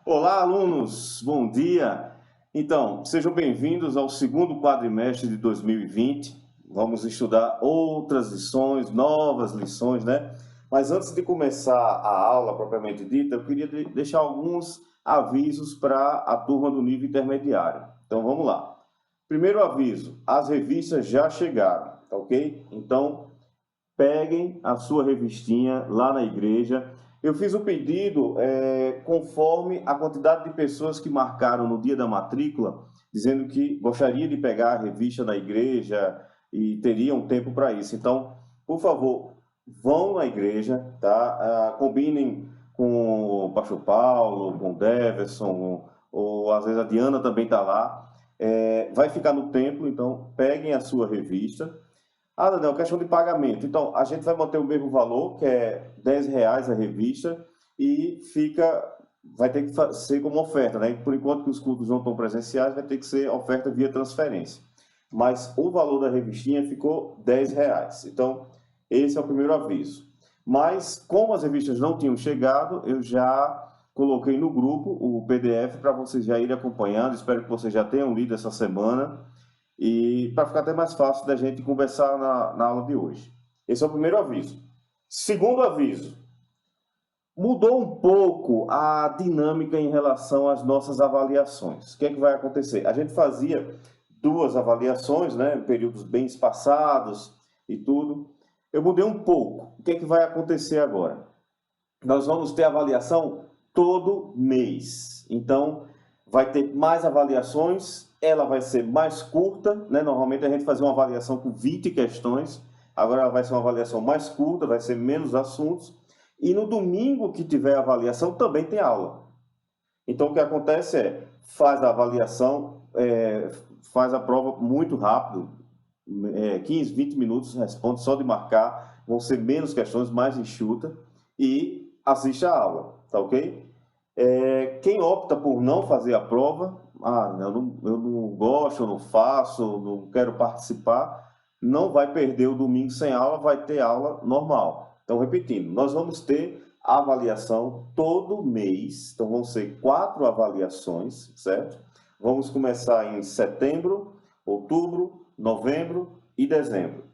Olá, alunos! Bom dia! Então, sejam bem-vindos ao segundo quadrimestre de 2020. Vamos estudar outras lições, novas lições, né? Mas antes de começar a aula propriamente dita, eu queria deixar alguns avisos para a turma do nível intermediário. Então, vamos lá. Primeiro aviso, as revistas já chegaram, tá ok? Então, peguem a sua revistinha lá na igreja. Eu fiz o pedido conforme a quantidade de pessoas que marcaram no dia da matrícula, dizendo que gostaria de pegar a revista na igreja e teriam tempo para isso. Então, por favor, vão na igreja, tá? Combinem com o pastor Paulo, com o Deverson, ou às vezes a Diana também está lá. Vai ficar no templo, então peguem a sua revista. Ah, Daniel, questão de pagamento. Então, a gente vai manter o mesmo valor, que é R$ 10 a revista, e vai ter que ser como oferta, né? Por enquanto que os cultos não estão presenciais, vai ter que ser oferta via transferência. Mas o valor da revistinha ficou R$ 10. Então, esse é o primeiro aviso. Mas, como as revistas não tinham chegado, eu já coloquei no grupo o PDF para vocês já irem acompanhando. Espero que vocês já tenham lido essa semana. E para ficar até mais fácil da gente conversar na aula de hoje. Esse é o primeiro aviso. Segundo aviso, mudou um pouco a dinâmica em relação às nossas avaliações. O que é que vai acontecer? A gente fazia 2 avaliações, né, em períodos bem espaçados e tudo. Eu mudei um pouco. O que é que vai acontecer agora? Nós vamos ter avaliação todo mês. Então, vai ter mais avaliações, ela vai ser mais curta, né? Normalmente a gente fazia uma avaliação com 20 questões, agora ela vai ser uma avaliação mais curta, vai ser menos assuntos. E no domingo que tiver avaliação, também tem aula. Então, o que acontece faz a avaliação, faz a prova muito rápido, 15, 20 minutos, responde só de marcar, vão ser menos questões, mais enxuta, e assiste a aula, tá ok? Quem opta por não fazer a prova, eu não gosto, eu não faço, não quero participar, não vai perder o domingo sem aula, vai ter aula normal. Então, repetindo, nós vamos ter avaliação todo mês, então vão ser 4 avaliações, certo? Vamos começar em setembro, outubro, novembro e dezembro,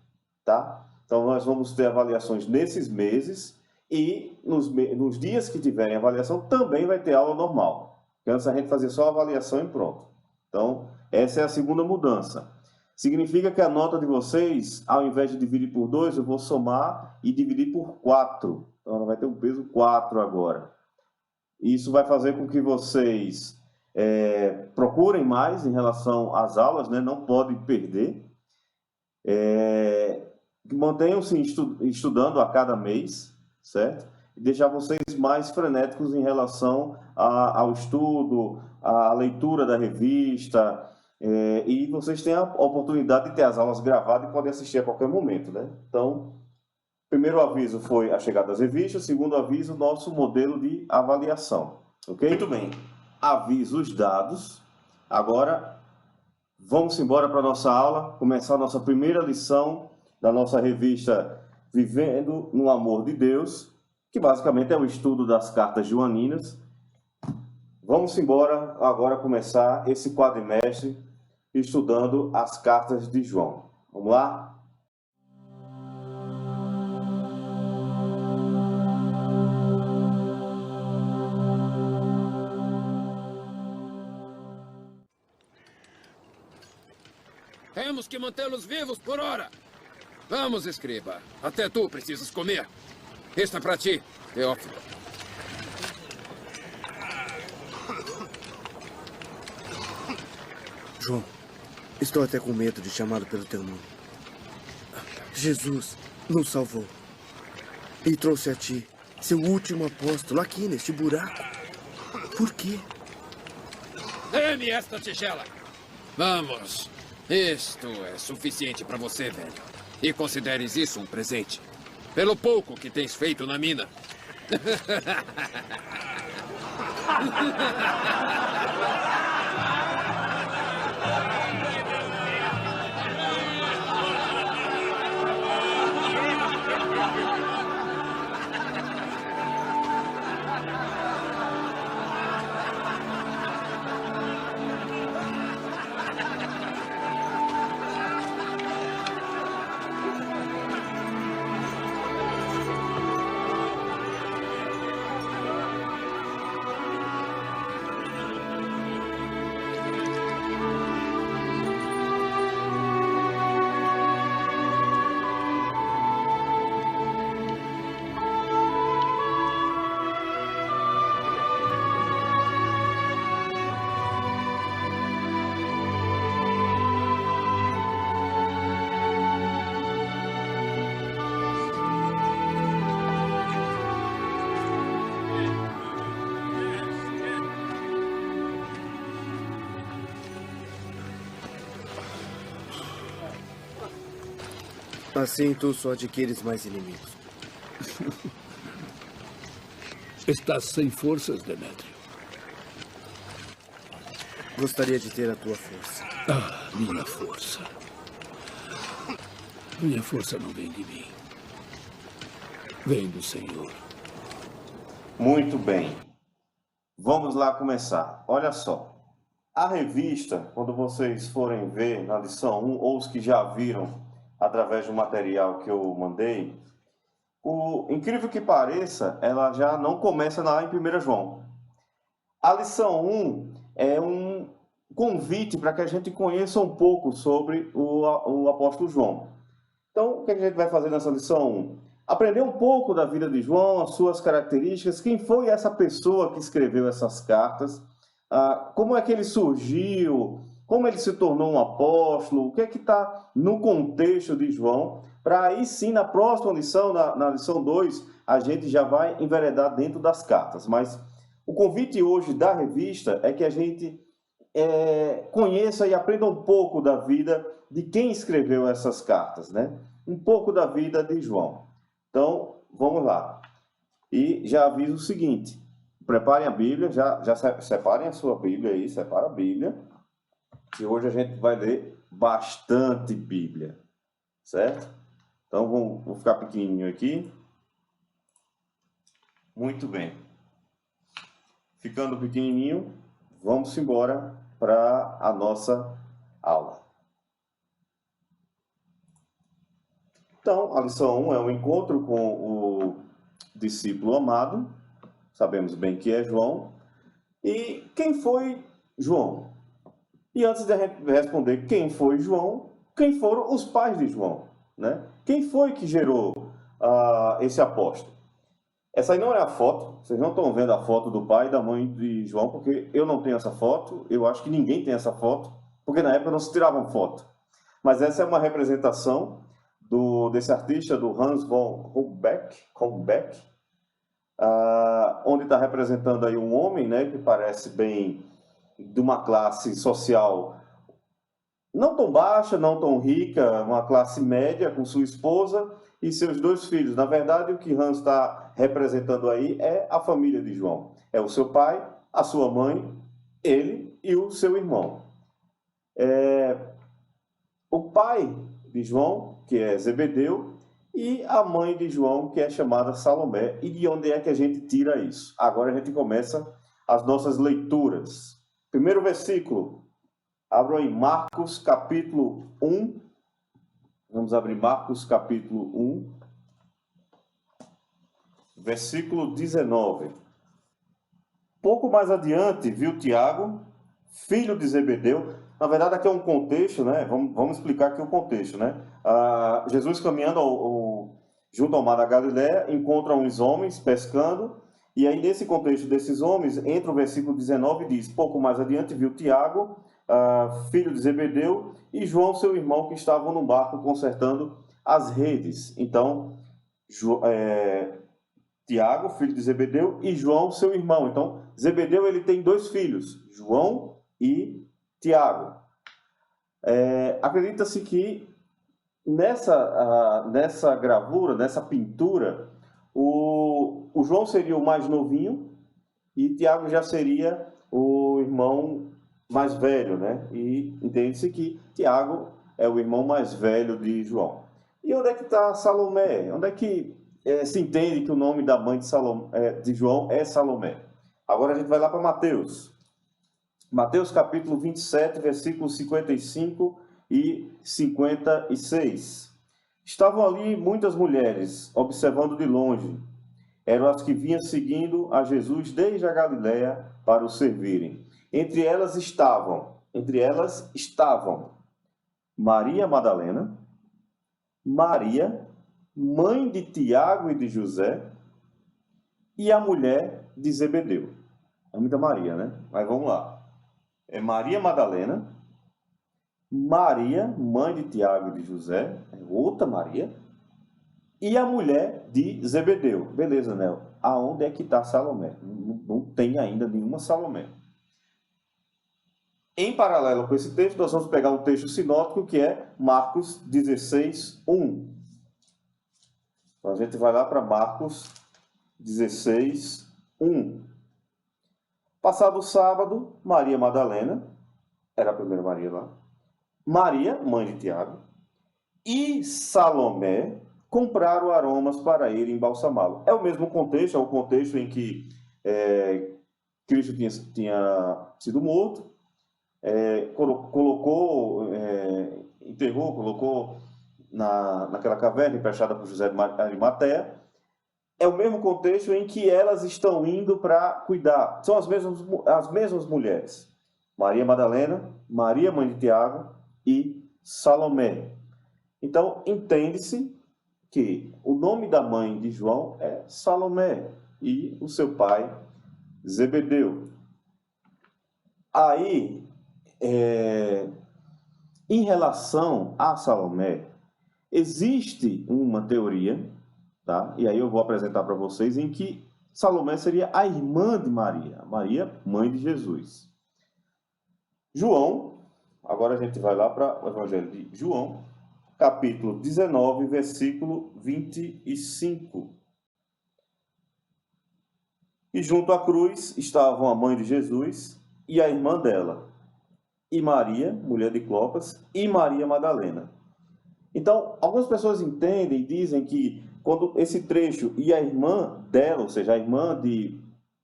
tá? Então, nós vamos ter avaliações nesses meses e nos dias que tiverem avaliação também vai ter aula normal. Porque antes a gente fazia só avaliação e pronto. Então, essa é a segunda mudança. Significa que a nota de vocês, ao invés de dividir por 2, eu vou somar e dividir por 4. Então, ela vai ter um peso 4 agora. Isso vai fazer com que vocês procurem mais em relação às aulas, né? Não podem perder. Mantenham-se estudando a cada mês, certo? E deixar vocês mais frenéticos em relação ao estudo, à leitura da revista, e vocês têm a oportunidade de ter as aulas gravadas e podem assistir a qualquer momento, né? Então, primeiro aviso foi a chegada das revistas, segundo aviso, nosso modelo de avaliação, ok? Muito bem, avisos dados. Agora, vamos embora para a nossa aula, começar a nossa primeira lição da nossa revista Vivendo no Amor de Deus, que basicamente é o estudo das cartas joaninas. Vamos embora agora começar esse quadrimestre estudando as cartas de João. Vamos lá? Temos que mantê-los vivos por hora. Vamos, escriba. Até tu precisas comer. Este é para ti, Teófilo. João, estou até com medo de chamá-lo pelo teu nome. Jesus nos salvou e trouxe a ti, seu último apóstolo, aqui neste buraco. Por quê? Dê-me esta tigela. Vamos. Isto é suficiente para você, velho. E consideres isso um presente. Pelo pouco que tens feito na mina. Assim tu só adquires mais inimigos. Estás sem forças, Demétrio. Gostaria de ter a tua força. Ah, minha força. Minha força não vem de mim. Vem do Senhor. Muito bem. Vamos lá começar. Olha só. A revista, quando vocês forem ver na lição 1, ou os que já viram através do material que eu mandei, o incrível que pareça, ela já não começa lá em 1 João. A lição 1 é um convite para que a gente conheça um pouco sobre o apóstolo João. Então, o que a gente vai fazer nessa lição 1? Aprender um pouco da vida de João, as suas características, quem foi essa pessoa que escreveu essas cartas, como é que ele surgiu, como ele se tornou um apóstolo, o que é que está no contexto de João, para aí sim, na próxima lição, na lição 2, a gente já vai enveredar dentro das cartas. Mas o convite hoje da revista é que a gente conheça e aprenda um pouco da vida de quem escreveu essas cartas, né? Um pouco da vida de João. Então, vamos lá. E já aviso o seguinte, preparem a Bíblia, já separem a sua Bíblia aí, separa a Bíblia, que hoje a gente vai ler bastante Bíblia, certo? Então, vou ficar pequenininho aqui. Muito bem. Ficando pequenininho, vamos embora para a nossa aula. Então, a lição 1 é um encontro com o discípulo amado, sabemos bem que é João. E quem foi João? E antes de a gente responder quem foi João, quem foram os pais de João, né? Quem foi que gerou esse apóstolo? Essa aí não é a foto, vocês não estão vendo a foto do pai e da mãe de João, porque eu não tenho essa foto, eu acho que ninguém tem essa foto, porque na época não se tiravam foto. Mas essa é uma representação desse artista, do Hans von Hombeck, onde está representando aí um homem, né, que parece bem de uma classe social não tão baixa, não tão rica, uma classe média, com sua esposa e seus 2 filhos. Na verdade, o que Hans está representando aí é a família de João. É o seu pai, a sua mãe, ele e o seu irmão. O pai de João, que é Zebedeu, e a mãe de João, que é chamada Salomé. E de onde é que a gente tira isso? Agora a gente começa as nossas leituras. Primeiro versículo. Abram aí Marcos capítulo 1. Vamos abrir Marcos capítulo 1, versículo 19. Pouco mais adiante, viu Tiago, filho de Zebedeu. Na verdade, aqui é um contexto, né? Vamos explicar aqui o contexto, né? Jesus caminhando junto ao mar da Galileia, encontra uns homens pescando, e aí nesse contexto desses homens, entra o versículo 19 e diz: pouco mais adiante viu Tiago, filho de Zebedeu, e João, seu irmão, que estavam no barco consertando as redes. Então, Tiago, filho de Zebedeu, e João, seu irmão. Então, Zebedeu ele tem 2 filhos, João e Tiago. Acredita-se que nessa gravura, nessa pintura, o João seria o mais novinho e Tiago já seria o irmão mais velho, né? E entende-se que Tiago é o irmão mais velho de João. E onde é que está Salomé? Onde é que se entende que o nome da mãe de João é Salomé? Agora a gente vai lá para Mateus. Mateus capítulo 27, versículos 55 e 56. Estavam ali muitas mulheres, observando de longe. Eram as que vinham seguindo a Jesus desde a Galiléia para o servirem. Entre elas estavam Maria Madalena, Maria, mãe de Tiago e de José, e a mulher de Zebedeu. É muita Maria, né? Mas vamos lá. É Maria Madalena, Maria, mãe de Tiago e de José, é outra Maria, e a mulher de Zebedeu. Beleza, né? Aonde é que está Salomé? Não tem ainda nenhuma Salomé. Em paralelo com esse texto, nós vamos pegar um texto sinótico que é Marcos 16, 1. Então a gente vai lá para Marcos 16, 1. Passado o sábado, Maria Madalena, era a primeira Maria lá, Maria, mãe de Tiago, e Salomé compraram aromas para ele embalsamá-lo. É o mesmo contexto, é o contexto em que Cristo tinha sido morto, enterrou, colocou naquela caverna emprestada por José de Arimateia. É o mesmo contexto em que elas estão indo para cuidar. São as mesmas mulheres. Maria Madalena, Maria, mãe de Tiago, e Salomé. Então, entende-se que o nome da mãe de João é Salomé e o seu pai, Zebedeu. Aí, em relação a Salomé, existe uma teoria, tá? E aí eu vou apresentar para vocês, em que Salomé seria a irmã de Maria, Maria, mãe de Jesus. João, agora a gente vai lá para o Evangelho de João, capítulo 19, versículo 25. E junto à cruz estavam a mãe de Jesus e a irmã dela, e Maria, mulher de Clopas, e Maria Madalena. Então, algumas pessoas entendem e dizem que quando esse trecho e a irmã dela, ou seja, a irmã de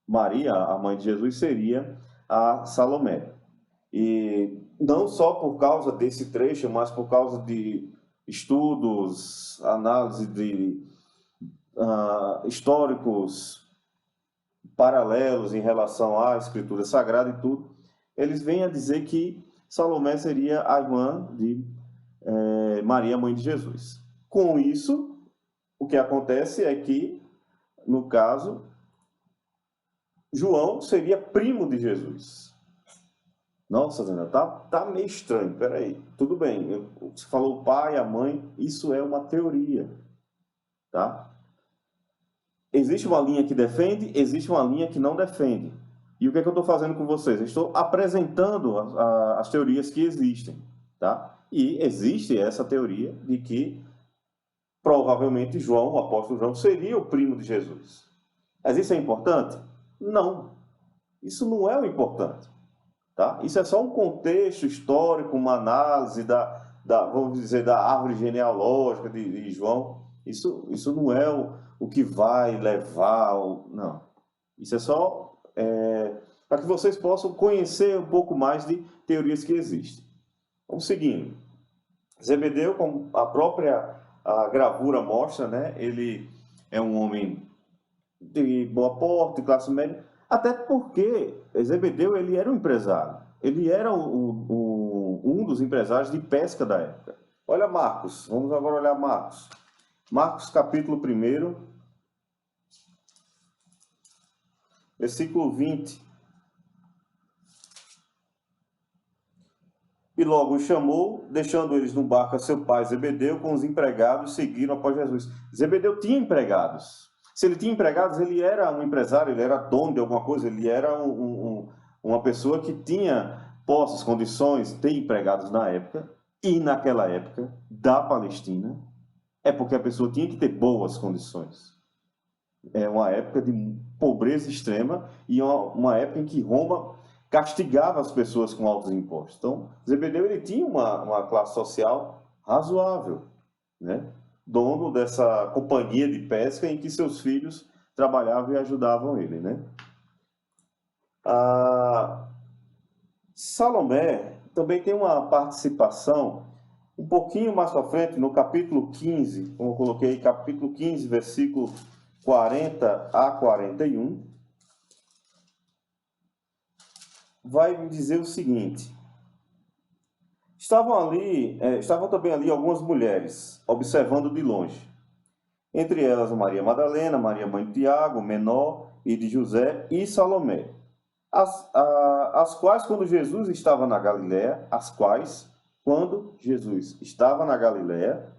Maria, a mãe de Jesus, seria a Salomé. E não só por causa desse trecho, mas por causa de estudos, análise de históricos paralelos em relação à Escritura Sagrada e tudo, eles vêm a dizer que Salomé seria a irmã de Maria, mãe de Jesus. Com isso, o que acontece é que, no caso, João seria primo de Jesus. Nossa, Zena, tá meio estranho, peraí. Tudo bem, você falou o pai, a mãe, isso é uma teoria, tá? Existe uma linha que defende, existe uma linha que não defende. E o que é que eu estou fazendo com vocês? Eu estou apresentando as teorias que existem, tá? E existe essa teoria de que provavelmente João, o apóstolo João, seria o primo de Jesus. Mas isso é importante? Não. Isso não é o importante. Tá? Isso é só um contexto histórico, uma análise vamos dizer, da árvore genealógica de João. Isso não é o que vai levar... Não. Isso é só para que vocês possam conhecer um pouco mais de teorias que existem. Vamos seguindo. Zebedeu, como a gravura mostra, né? Ele é um homem de boa porte, de classe média, até porque Zebedeu ele era um empresário. Ele era um dos empresários de pesca da época. Olha Marcos, vamos agora olhar Marcos. Marcos capítulo 1, versículo 20. E logo os chamou, deixando eles no barco a seu pai Zebedeu, com os empregados, seguiram após Jesus. Zebedeu tinha empregados. Se ele tinha empregados, ele era um empresário, ele era dono de alguma coisa, ele era uma pessoa que tinha posses, condições, ter empregados na época, e naquela época da Palestina, é porque a pessoa tinha que ter boas condições. É uma época de pobreza extrema e uma época em que Roma castigava as pessoas com altos impostos. Então, Zebedeu ele tinha uma classe social razoável, né? Dono dessa companhia de pesca em que seus filhos trabalhavam e ajudavam ele, né? Salomé também tem uma participação um pouquinho mais para frente, no capítulo 15, como eu coloquei aí, capítulo 15, versículo 40 a 41, vai me dizer o seguinte: estavam também ali algumas mulheres, observando de longe. Entre elas Maria Madalena, Maria mãe de Tiago, menor, e de José, e Salomé. As quais, quando Jesus estava na Galiléia,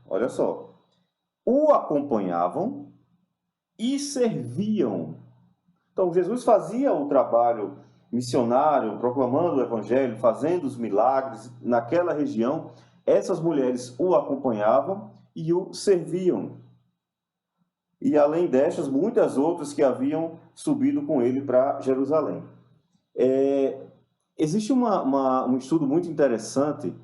olha só, o acompanhavam e serviam. Então, Jesus fazia o trabalho missionário, proclamando o evangelho, fazendo os milagres naquela região. Essas mulheres o acompanhavam e o serviam. e além destas, muitas outras que haviam subido com ele para Jerusalém. Existe um estudo muito interessante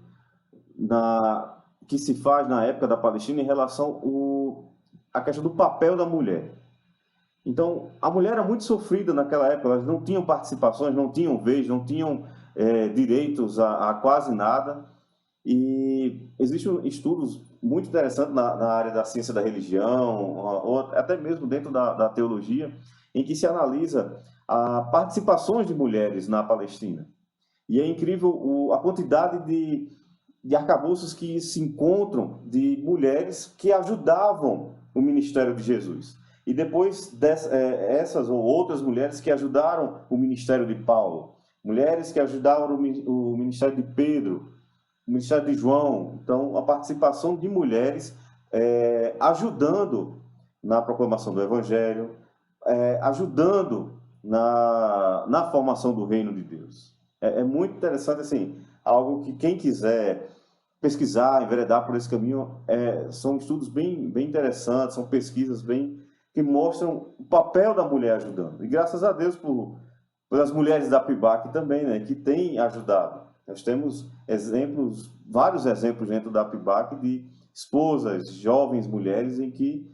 que se faz na época da Palestina em relação à questão do papel da mulher. Então, a mulher era muito sofrida naquela época, elas não tinham participações, não tinham vez, não tinham direitos a quase nada. E existem estudos muito interessantes na área da ciência da religião, ou até mesmo dentro da teologia, em que se analisa a participações de mulheres na Palestina. E é incrível a quantidade de arcabouços que se encontram de mulheres que ajudavam o ministério de Jesus. E depois essas ou outras mulheres que ajudaram o ministério de Paulo, mulheres que ajudaram o ministério de Pedro, o ministério de João. Então, a participação de mulheres ajudando na proclamação do Evangelho, ajudando na formação do reino de Deus. É muito interessante, assim, algo que quem quiser pesquisar, enveredar por esse caminho, são estudos bem interessantes, são pesquisas que mostram o papel da mulher ajudando. E graças a Deus pelas mulheres da PIBAC também, né, que têm ajudado. Nós temos vários exemplos dentro da PIBAC de esposas, jovens mulheres em que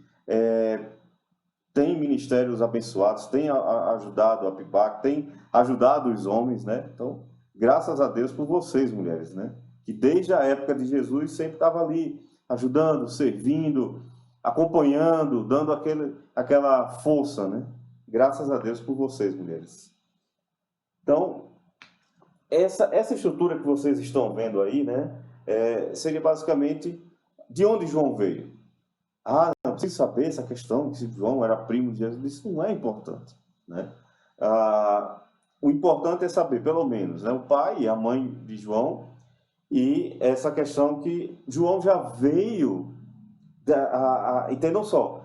têm ministérios abençoados, têm ajudado a PIBAC, têm ajudado os homens, né? Então, graças a Deus por vocês, mulheres, né? Que desde a época de Jesus sempre estava ali ajudando, servindo, acompanhando, dando aquela força, né? Graças a Deus por vocês, mulheres. Então, essa estrutura que vocês estão vendo aí, né, seria basicamente de onde João veio. Não preciso saber essa questão, se João era primo de Jesus. Isso não é importante, né? O importante é saber, pelo menos, né, o pai e a mãe de João, e essa questão que João já veio, entendam só,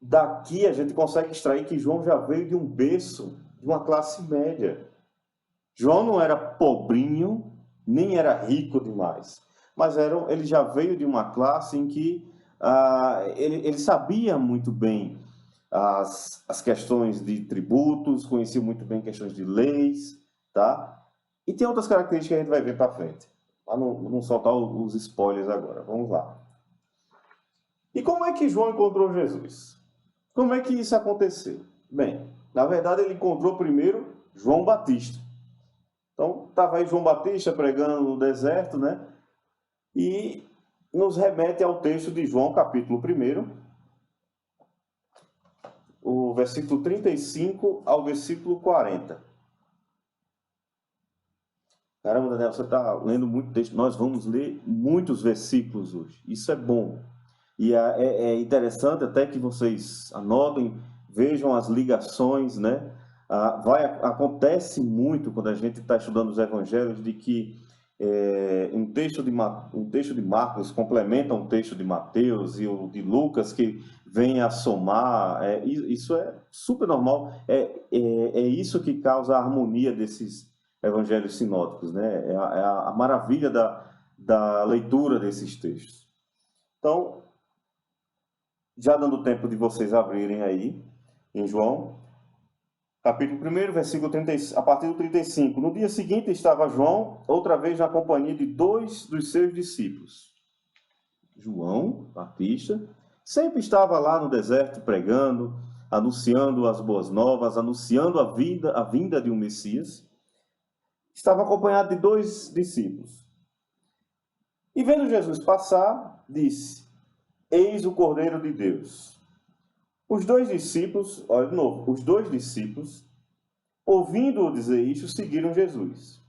daqui a gente consegue extrair que João já veio de um berço, de uma classe média. João não era pobrinho, nem era rico demais, mas ele já veio de uma classe em que ele sabia muito bem as questões de tributos, conhecia muito bem questões de leis, tá? E tem outras características que a gente vai ver para frente, para não soltar os spoilers agora. Vamos lá. E como é que João encontrou Jesus? Como é que isso aconteceu? Bem, na verdade ele encontrou primeiro João Batista. Então, estava aí João Batista pregando no deserto, né? E nos remete ao texto de João, capítulo 1, o versículo 35 ao versículo 40. Caramba, Daniel, você está lendo muito texto. Nós vamos ler muitos versículos hoje. Isso é bom. E é interessante até que vocês anotem, vejam as ligações, né? Acontece muito quando a gente está estudando os evangelhos de que um texto de Marcos complementa um texto de Mateus e o de Lucas que vem a somar. Isso é super normal. É isso que causa a harmonia desses evangelhos sinóticos, né? É a maravilha da leitura desses textos. Então, já dando tempo de vocês abrirem aí em João, capítulo 1, versículo 30, a partir do 35. No dia seguinte estava João, outra vez na companhia de 2 dos seus discípulos. João Batista sempre estava lá no deserto pregando, anunciando as boas novas, anunciando a vinda de um Messias. Estava acompanhado de 2 discípulos. E vendo Jesus passar, disse: Eis o Cordeiro de Deus. Os 2 discípulos, olha de novo, os 2 discípulos, ouvindo-o dizer isto, seguiram Jesus.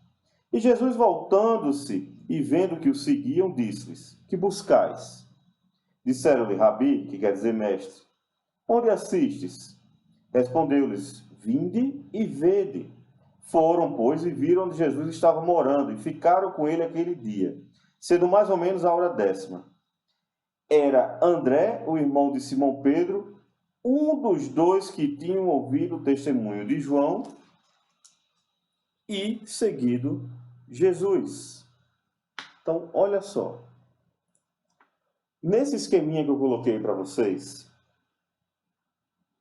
E Jesus, voltando-se e vendo que o seguiam, disse-lhes: Que buscais? Disseram-lhe: Rabi, que quer dizer mestre, onde assistes? Respondeu-lhes: Vinde e vede. Foram, pois, e viram onde Jesus estava morando, e ficaram com ele aquele dia, sendo mais ou menos a hora 10ª. Era André, o irmão de Simão Pedro, um dos 2 que tinham ouvido o testemunho de João e seguido Jesus. Então, olha só. Nesse esqueminha que eu coloquei para vocês,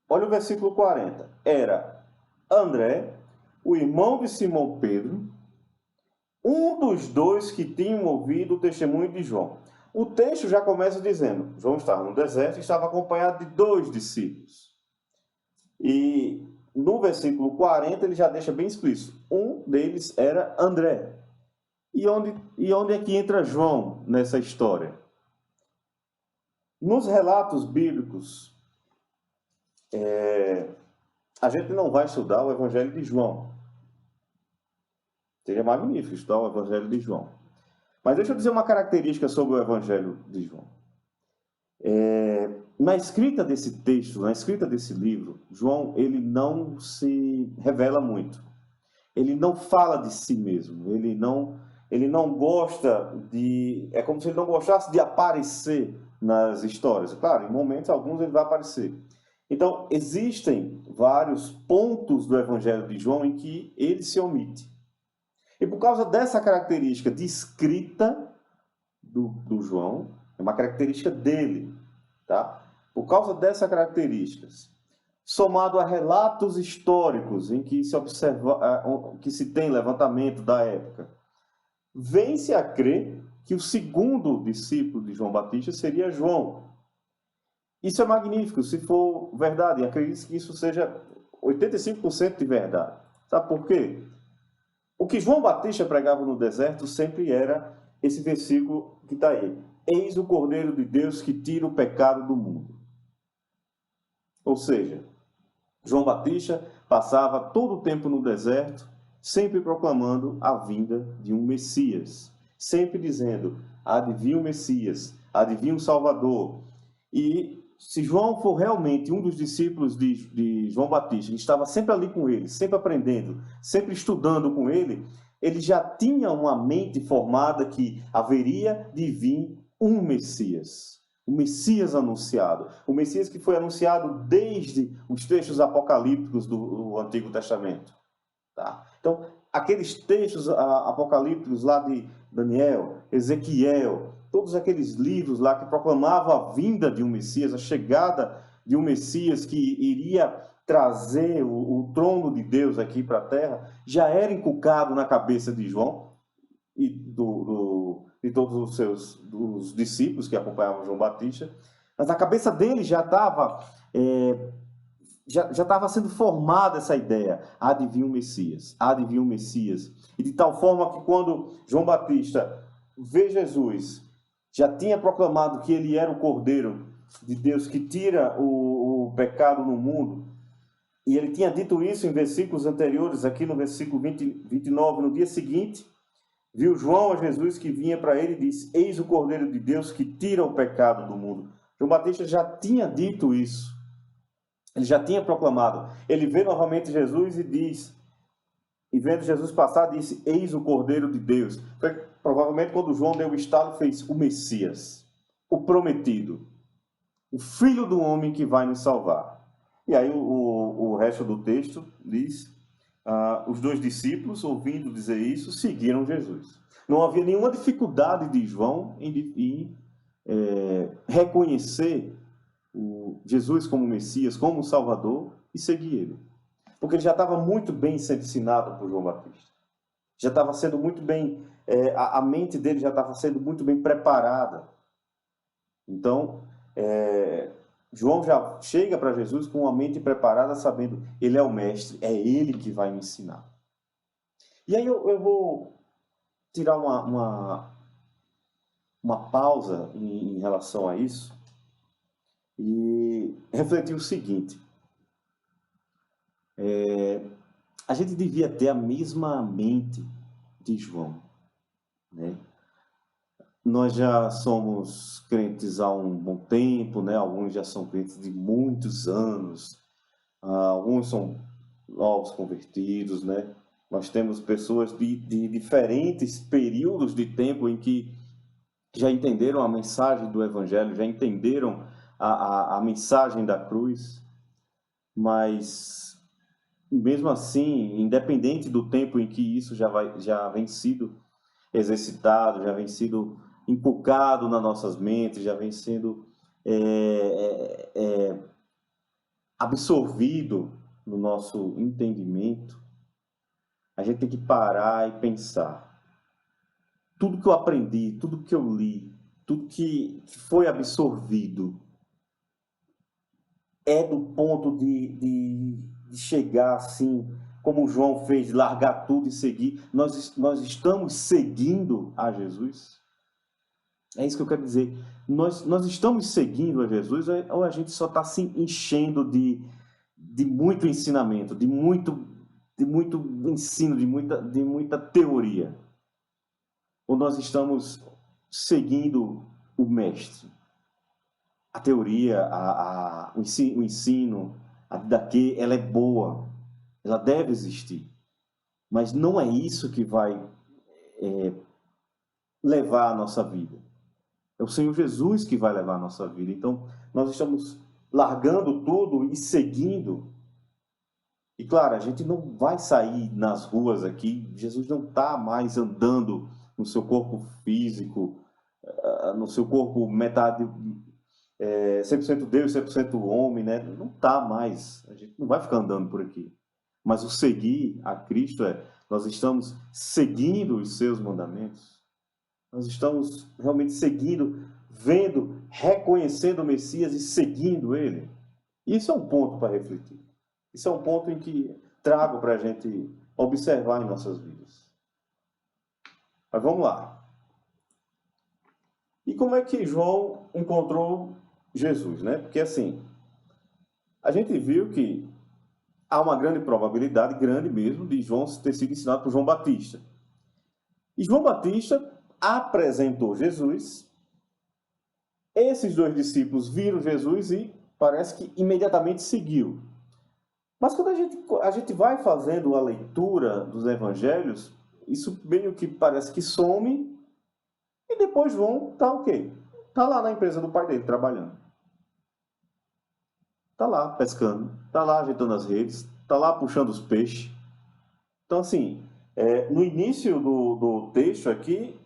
Olha o versículo 40. Era André, o irmão de Simão Pedro, um dos dois que tinham ouvido o testemunho de João. O texto já começa dizendo, João estava no deserto e estava acompanhado de 2 discípulos. E no versículo 40 ele já deixa bem explícito. Um deles era André. E onde é que entra João nessa história? Nos relatos bíblicos, a gente não vai estudar o Evangelho de João. Seria magnífico estudar o Evangelho de João. Mas deixa eu dizer uma característica sobre o Evangelho de João. Na escrita desse texto, na escrita desse livro, João ele não se revela muito. Ele não fala de si mesmo. Ele não gosta de... É como se ele não gostasse de aparecer nas histórias. Claro, em momentos alguns ele vai aparecer. Então, existem vários pontos do Evangelho de João em que ele se omite. E por causa dessa característica de escrita do João, é uma característica dele, tá? Por causa dessas características, somado a relatos históricos em que se observa, que se tem levantamento da época, vem-se a crer que o segundo discípulo de João Batista seria João. Isso é magnífico, se for verdade. E acredito que isso seja 85% de verdade. Sabe por quê? O que João Batista pregava no deserto sempre era esse versículo que está aí. Eis o Cordeiro de Deus que tira o pecado do mundo. Ou seja, João Batista passava todo o tempo no deserto, sempre proclamando a vinda de um Messias. Sempre dizendo, há de vir um Messias, há de vir um Salvador. E se João for realmente um dos discípulos de João Batista, que estava sempre ali com ele, sempre aprendendo, sempre estudando com ele, ele já tinha uma mente formada que haveria de vir um Messias. O Messias anunciado. O Messias que foi anunciado desde os textos apocalípticos do Antigo Testamento. Tá? Então, aqueles textos apocalípticos lá de Daniel, Ezequiel, todos aqueles livros lá que proclamavam a vinda de um Messias, a chegada de um Messias que iria trazer o trono de Deus aqui para a terra, já era inculcado na cabeça de João e de todos os discípulos que acompanhavam João Batista, mas na cabeça dele já estava sendo formada essa ideia, há de vir um Messias, há de vir um Messias, e de tal forma que quando João Batista vê Jesus, já tinha proclamado que ele era o Cordeiro de Deus que tira o pecado no mundo, e ele tinha dito isso em versículos anteriores, aqui no versículo 29, no dia seguinte, viu João a Jesus que vinha para ele e disse, eis o Cordeiro de Deus que tira o pecado do mundo. João Batista já tinha dito isso, ele já tinha proclamado. Ele vê novamente Jesus e diz, e vendo Jesus passar, disse, eis o Cordeiro de Deus. Foi provavelmente quando João deu o estalo, fez o Messias, o prometido, o Filho do homem que vai nos salvar. E aí o resto do texto diz, os 2 discípulos, ouvindo dizer isso, seguiram Jesus. Não havia nenhuma dificuldade de João em reconhecer Jesus como Messias, como Salvador, e seguir ele. Porque ele já estava muito bem sendo ensinado por João Batista. Já estava sendo muito bem, a mente dele já estava sendo muito bem preparada. Então, João já chega para Jesus com uma mente preparada, sabendo, ele é o mestre, é ele que vai me ensinar. E aí eu vou tirar uma pausa em relação a isso e refletir o seguinte. A gente devia ter a mesma mente de João, né? Nós já somos crentes há um bom tempo, né? Alguns já são crentes de muitos anos, alguns são novos convertidos, né? Nós temos pessoas de diferentes períodos de tempo em que já entenderam a mensagem do Evangelho, já entenderam a mensagem da cruz, mas mesmo assim, independente do tempo em que isso já vem sido exercitado, já vem sido inculcado nas nossas mentes, já vem sendo absorvido no nosso entendimento, a gente tem que parar e pensar. Tudo que eu aprendi, tudo que eu li, tudo que foi absorvido é do ponto de chegar assim, como João fez, de largar tudo e seguir. Nós estamos seguindo a Jesus? É isso que eu quero dizer. Nós estamos seguindo a Jesus ou a gente só está se enchendo de muito ensinamento, de muito ensino, de muita teoria? Ou nós estamos seguindo o mestre? A teoria, o ensino, a daqui, ela é boa, ela deve existir. Mas não é isso que vai levar a nossa vida. É o Senhor Jesus que vai levar a nossa vida. Então, nós estamos largando tudo e seguindo. E claro, a gente não vai sair nas ruas aqui. Jesus não está mais andando no seu corpo físico, no seu corpo metade 100% Deus, 100% homem, né? Não está mais. A gente não vai ficar andando por aqui. Mas o seguir a Cristo nós estamos seguindo os seus mandamentos. Nós estamos realmente seguindo, vendo, reconhecendo o Messias e seguindo ele. Isso é um ponto para refletir. Isso é um ponto em que trago para a gente observar em nossas vidas. Mas vamos lá. E como é que João encontrou Jesus, né? Porque assim, a gente viu que há uma grande probabilidade, grande mesmo, de João ter sido ensinado por João Batista. E João Batista apresentou Jesus. Esses dois discípulos viram Jesus e parece que imediatamente seguiu. Mas quando a gente vai fazendo a leitura dos evangelhos, isso meio que parece que some e depois João está o quê? Está lá na empresa do pai dele, trabalhando. Está lá pescando, está lá ajeitando as redes, está lá puxando os peixes. Então, assim, no início do texto aqui,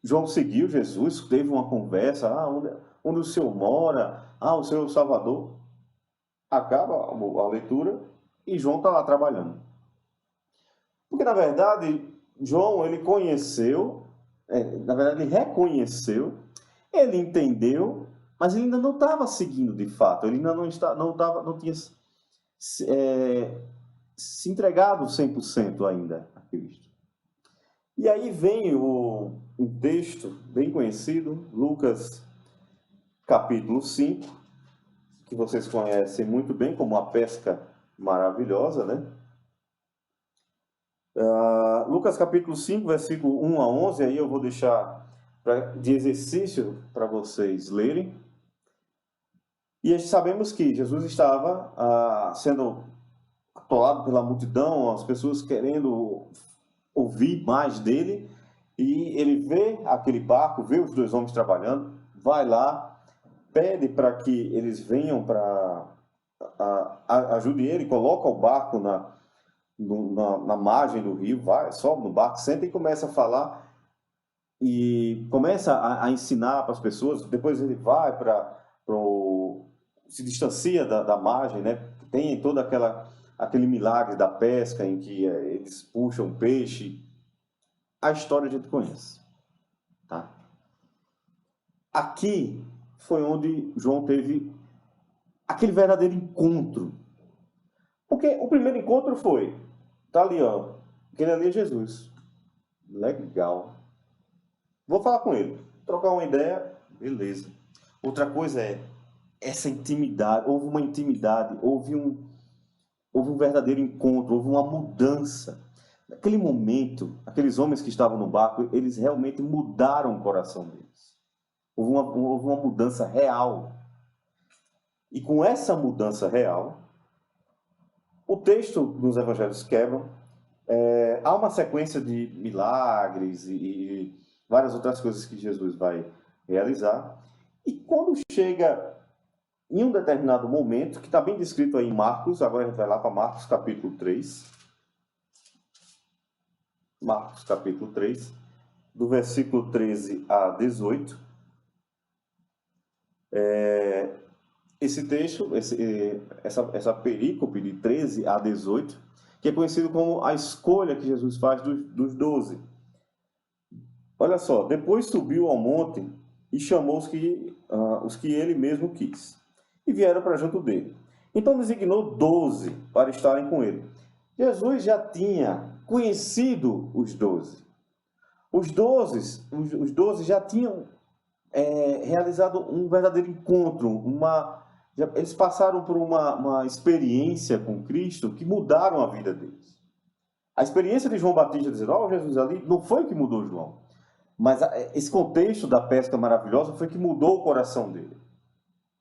João seguiu Jesus, teve uma conversa, onde o Senhor mora, o Senhor é o Salvador. Acaba a leitura e João está lá trabalhando. Porque, na verdade, João, ele conheceu, na verdade, ele reconheceu, ele entendeu, mas ele ainda não estava seguindo de fato, ele ainda não tinha se entregado 100% ainda a Cristo. E aí vem um texto bem conhecido, Lucas capítulo 5, que vocês conhecem muito bem como a pesca maravilhosa, né? Lucas capítulo 5, versículo 1 a 11, aí eu vou deixar de exercício para vocês lerem. E sabemos que Jesus estava sendo atolado pela multidão, as pessoas querendo ouvir mais dele, e ele vê aquele barco, vê os dois homens trabalhando, vai lá, pede para que eles venham para ajude ele, coloca o barco na margem do rio, sobe no barco, senta e começa a falar e começa a ensinar para as pessoas. Depois ele vai se distancia da margem, né? Tem todo aquele milagre da pesca em que eles puxam peixe. A história a gente conhece, tá? Aqui foi onde João teve aquele verdadeiro encontro. Porque o primeiro encontro foi, tá ali, ó, aquele ali é Jesus. Legal. Vou falar com ele, trocar uma ideia, beleza. Outra coisa essa intimidade, houve uma intimidade, houve um verdadeiro encontro, houve uma mudança. Naquele momento, aqueles homens que estavam no barco, eles realmente mudaram o coração deles. Houve uma mudança real. E com essa mudança real, o texto dos evangelhos quebra. Há uma sequência de milagres e várias outras coisas que Jesus vai realizar. E quando chega em um determinado momento, que está bem descrito aí em Marcos, agora a gente vai lá para Marcos capítulo 3. Marcos capítulo 3, do versículo 13 a 18. esse texto, essa perícope de 13 a 18, que é conhecido como a escolha que Jesus faz dos 12. Olha só, depois subiu ao monte e chamou os que ele mesmo quis, e vieram para junto dele. Então designou 12 para estarem com ele. Jesus já tinha conhecido os 12. Os 12 já tinham realizado um verdadeiro encontro, eles passaram por uma experiência com Cristo que mudaram a vida deles. A experiência de João Batista dizendo, Jesus ali, não foi o que mudou João. Mas esse contexto da pesca maravilhosa foi que mudou o coração dele.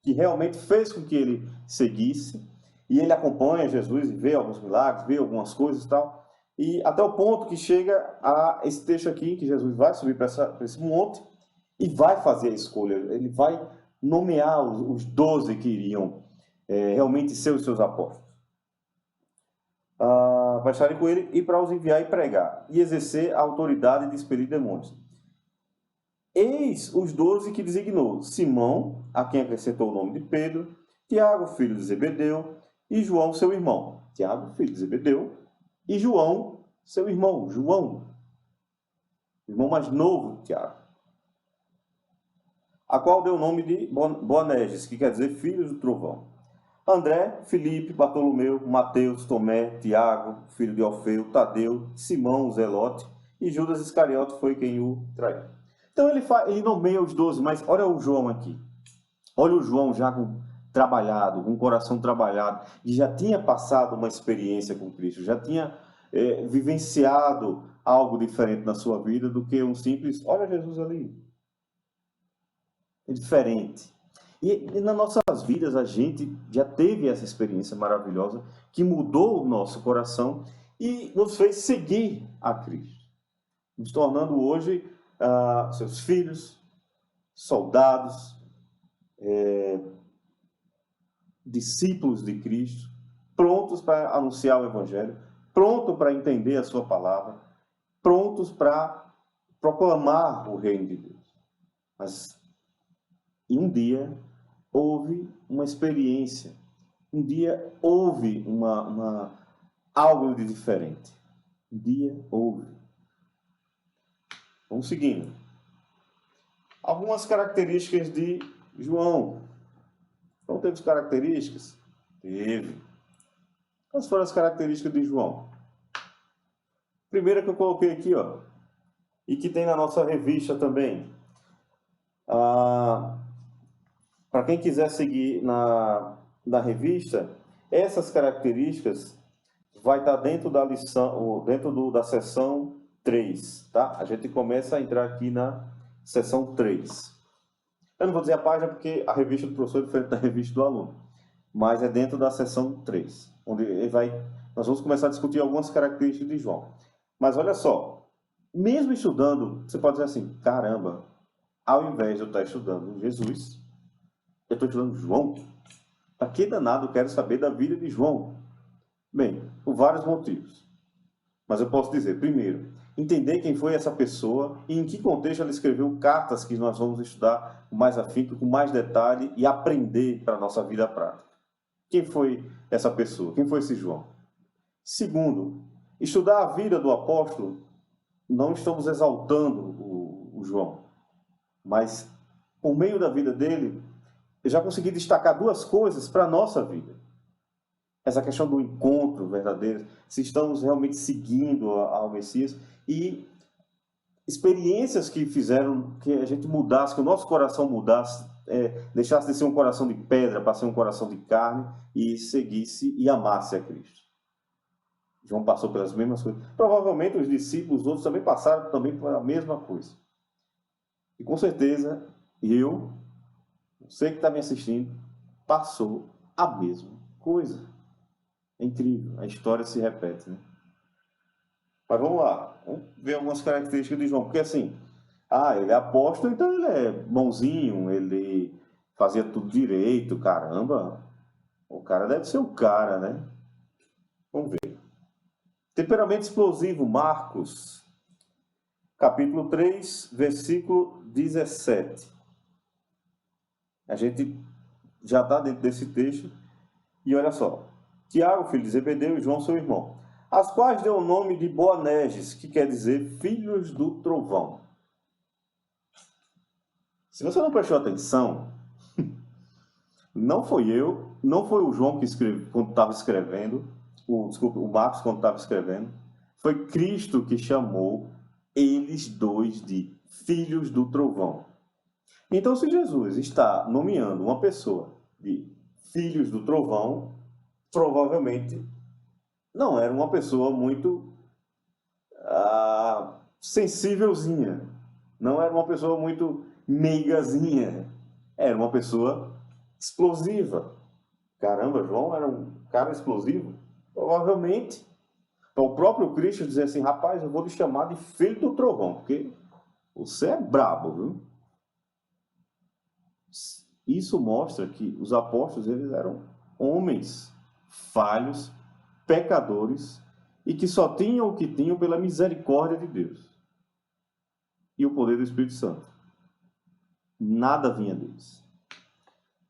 Que realmente fez com que ele seguisse. E ele acompanha Jesus e vê alguns milagres, vê algumas coisas e tal. E até o ponto que chega a esse texto aqui, que Jesus vai subir para esse monte e vai fazer a escolha. Ele vai nomear os 12 que iriam realmente ser os seus apóstolos. Vai estarem com ele e para os enviar e pregar. E exercer a autoridade de expelir demônios. Eis os 12 que designou: Simão, a quem acrescentou o nome de Pedro, Tiago, filho de Zebedeu, e João, seu irmão. Tiago, filho de Zebedeu, e João, seu irmão. João, irmão mais novo de Tiago. A qual deu o nome de Boanerges, que quer dizer filhos do trovão. André, Filipe, Bartolomeu, Mateus, Tomé, Tiago, filho de Alfeu, Tadeu, Simão, o Zelote, e Judas Iscariote foi quem o traiu. Então ele nomeia os 12, mas olha o João aqui. Olha o João já com o coração trabalhado, e já tinha passado uma experiência com Cristo, já tinha vivenciado algo diferente na sua vida do que um simples, olha Jesus ali. É diferente. E nas nossas vidas a gente já teve essa experiência maravilhosa que mudou o nosso coração e nos fez seguir a Cristo, nos tornando hoje seus filhos, soldados, discípulos de Cristo, prontos para anunciar o Evangelho, prontos para entender a sua palavra, prontos para proclamar o reino de Deus. Mas um dia houve uma experiência, um dia houve algo de diferente. Um dia houve. Vamos seguindo. Algumas características de João. Não teve características? Teve. Quais foram as características de João? Primeira que eu coloquei aqui, e que tem na nossa revista também. Para quem quiser seguir na revista, essas características vai estar dentro da lição, da seção 3, tá? A gente começa a entrar aqui na seção 3. Eu não vou dizer a página porque a revista do professor é diferente da revista do aluno, mas é dentro da seção 3, onde nós vamos começar a discutir algumas características de João. Mas olha só, mesmo estudando, você pode dizer assim, caramba, ao invés de eu estar estudando Jesus, eu estou estudando João. Para que danado eu quero saber da vida de João? Bem, por vários motivos. Mas eu posso dizer, primeiro, entender quem foi essa pessoa e em que contexto ela escreveu cartas que nós vamos estudar com mais afinco, com mais detalhe e aprender para a nossa vida prática. Quem foi essa pessoa? Quem foi esse João? Segundo, estudar a vida do apóstolo, não estamos exaltando o João, mas por meio da vida dele, eu já consegui destacar duas coisas para a nossa vida. Essa questão do encontro verdadeiro, se estamos realmente seguindo ao Messias, e experiências que fizeram que a gente mudasse, que o nosso coração mudasse, deixasse de ser um coração de pedra para ser um coração de carne e seguisse e amasse a Cristo. João passou pelas mesmas coisas. Provavelmente os discípulos, os outros também passaram pela mesma coisa. E com certeza, você que está me assistindo, passou a mesma coisa. É incrível, a história se repete, né? Mas vamos lá, vamos ver algumas características de João. Porque assim, ele é apóstolo, então ele é bonzinho, ele fazia tudo direito, caramba. O cara deve ser o cara, né? Vamos ver. Temperamento explosivo, Marcos, capítulo 3, versículo 17. A gente já está dentro desse texto. E olha só, Tiago, filho de Zebedeu, e João, seu irmão, as quais deu o nome de Boanerges, que quer dizer filhos do trovão. Se você não prestou atenção, não foi eu, não foi o João que escreveu quando estava escrevendo, desculpa, o Marcos quando estava escrevendo, foi Cristo que chamou eles dois de filhos do trovão. Então, se Jesus está nomeando uma pessoa de filhos do trovão, provavelmente não era uma pessoa muito sensívelzinha, não era uma pessoa muito meigazinha, era uma pessoa explosiva. Caramba, João era um cara explosivo? Provavelmente. Para o próprio Cristo dizer assim, rapaz, eu vou lhe chamar de filho do trovão, porque você é brabo, viu? Isso mostra que os apóstolos eles eram homens falhos, pecadores, e que só tinham o que tinham pela misericórdia de Deus e o poder do Espírito Santo. Nada vinha deles.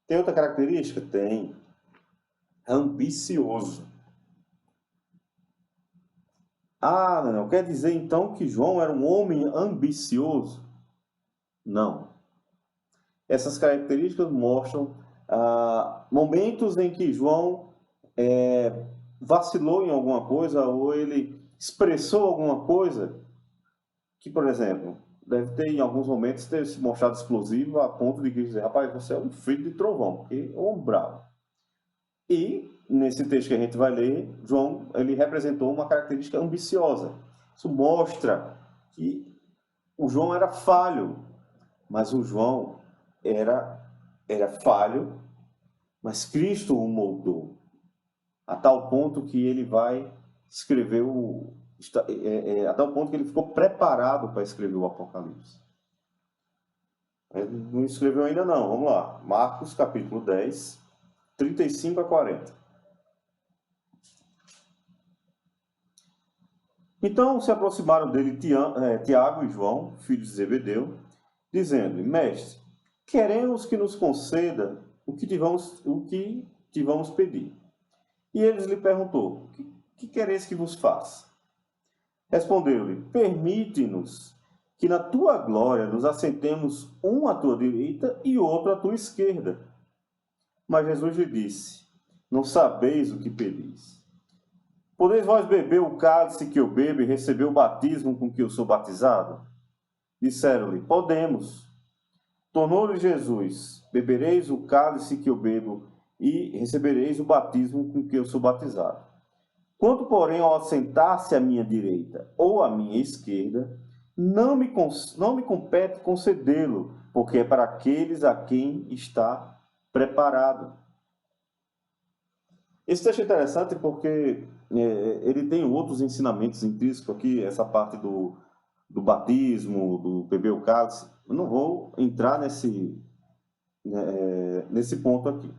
Tem outra característica? Tem. Ambicioso. Não. Quer dizer então que João era um homem ambicioso? Não. Essas características mostram momentos em que João vacilou em alguma coisa ou ele expressou alguma coisa que, por exemplo, deve ter em alguns momentos ter se mostrado explosivo a ponto de dizer, rapaz, você é um filho de trovão, porque é um bravo. E nesse texto que a gente vai ler, João ele representou uma característica ambiciosa. Isso mostra que o João era falho, mas o João era falho, mas Cristo o moldou a tal ponto que ele vai escrever a tal ponto que ele ficou preparado para escrever o Apocalipse. Ele não escreveu ainda não, vamos lá. Marcos capítulo 10, 35 a 40. Então se aproximaram dele Tiago e João, filhos de Zebedeu, dizendo-lhe, mestre, queremos que nos conceda o que te vamos pedir. E eles lhe perguntou, que quereis que vos faça? Respondeu-lhe, permite-nos que na tua glória nos assentemos um à tua direita e outro à tua esquerda. Mas Jesus lhe disse, não sabeis o que pedis. Podeis vós beber o cálice que eu bebo e receber o batismo com que eu sou batizado? Disseram-lhe, podemos. Tornou-lhe Jesus, bebereis o cálice que eu bebo e recebereis o batismo com que eu sou batizado. Quanto, porém, ao assentar-se à minha direita ou à minha esquerda, não me compete concedê-lo, porque é para aqueles a quem está preparado. Esse texto é interessante porque ele tem outros ensinamentos intrínsecos aqui, essa parte do batismo, do beber o cálice. Eu não vou entrar nesse ponto aqui.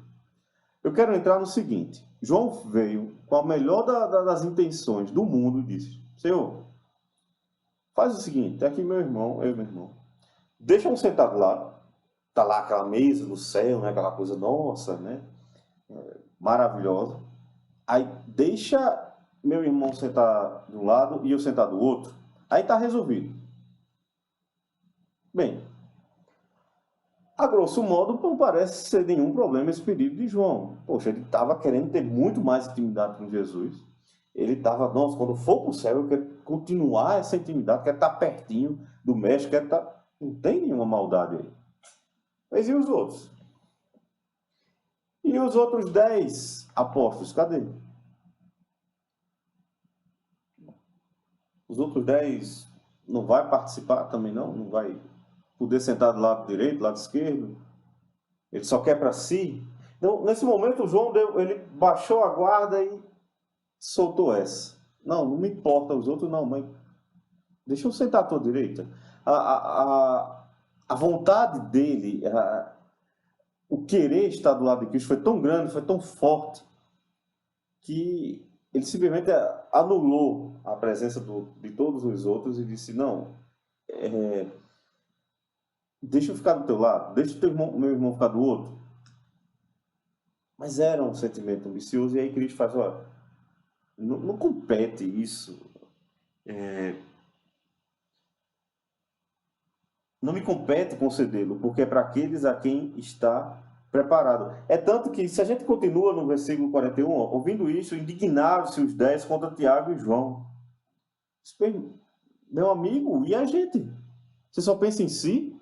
Eu quero entrar no seguinte. João veio com a melhor das intenções do mundo e disse, Senhor, faz o seguinte, tem aqui meu irmão, eu e meu irmão. Deixa um sentado lá. Está lá aquela mesa no céu, né? Aquela coisa nossa, né? Maravilhosa. Aí deixa meu irmão sentar de um lado e eu sentar do outro. Aí está resolvido. Bem, a grosso modo, não parece ser nenhum problema esse pedido de João. Poxa, ele estava querendo ter muito mais intimidade com Jesus. Ele estava, nossa, quando for para o céu, eu quero continuar essa intimidade, quero estar pertinho do mestre, quero estar... Não tem nenhuma maldade aí. Mas e os outros? E os outros 10 apóstolos, cadê? Os outros 10 não vai participar também não? Não vai poder sentar do lado direito, do lado esquerdo? Ele só quer para si? Então, nesse momento, o João ele baixou a guarda e soltou essa. Não me importa os outros não, mas deixa eu sentar à tua direita. A vontade dele, o querer estar do lado de Cristo foi tão grande, foi tão forte, que ele simplesmente anulou a presença de todos os outros e disse, não, deixa eu ficar do teu lado, deixa meu irmão ficar do outro. Mas era um sentimento ambicioso, e aí Cristo faz, olha, não compete isso. Não me compete concedê-lo, porque é para aqueles a quem está preparado. É tanto que, se a gente continua no versículo 41, ó, ouvindo isso, indignaram-se os 10 contra Tiago e João. Meu amigo, e a gente? Você só pensa em si?